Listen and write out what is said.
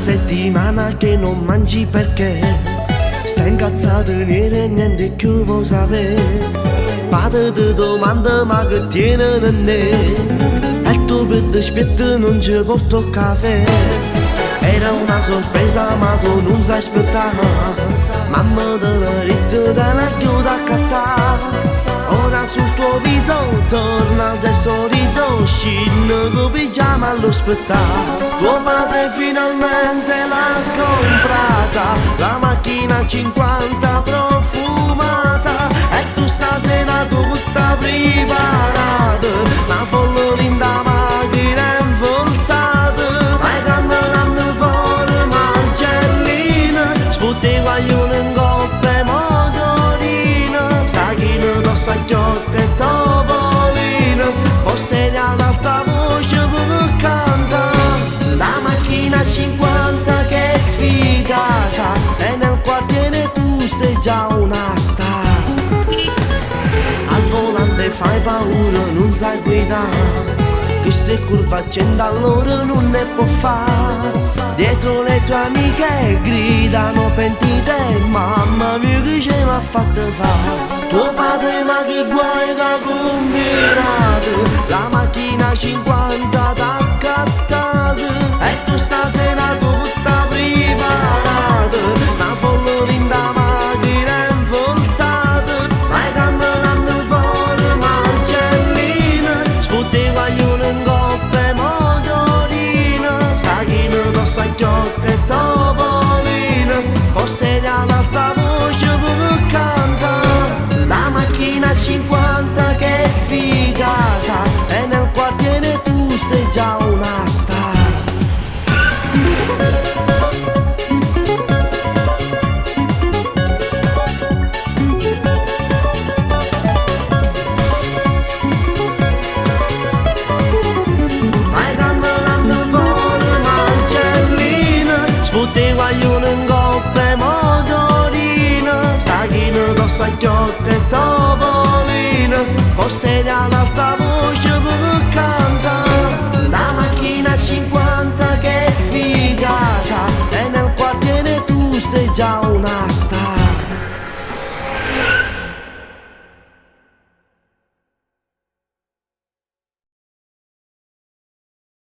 settimana che non mangi perché stai incazzato nere e niente più vuoi sapere. Padre ti domanda ma che tiene in te e tu per dispetto non ci porto caffè. Era una sorpresa ma tu non sai aspettare. Mamma te ne ride te la chiude a cattare. Ora sul tuo viso torna il sorriso, scende con pigiama allo spettacolo. Tuo padre finalmente l'ha comprata, la macchina 50 profumata, e tu stasera tutta preparata, una follina da macchina inforzata. Sai camminando fuori Marcellina, sputti guaglione in coppa e motorina, sta china tossa chiotte e topolina, forse l'alta voce per cantare. La macchina 50 che è figata, e nel quartiere tu sei già una star. Al volante fai paura, non sai guidare, queste curve accende allora non ne può fare. Dietro le tue amiche gridano pentite, mamma mia che ce l'ha fatta fare. Tuo padre ma che guai che ha combinato, la macchina 50 t'ha accattato, e tu stasera tutta preparata, una follina da macchina inforzata. Sai camminando fuori Marcellina, sputti guaglione in coppa e motorina, sta china tossa chiotte e topolina, forse l'alta voce per cantare. La macchina 50 che è figata, e nel quartiere tu sei già una star. Vai camminando fuori Marcellina, sputti guaglione in coppa e motorina, sta china tossa chiotte e topolina, forse l'alta voce per cantare. La macchina 50 che è figata, e nel quartiere tu sei già una star.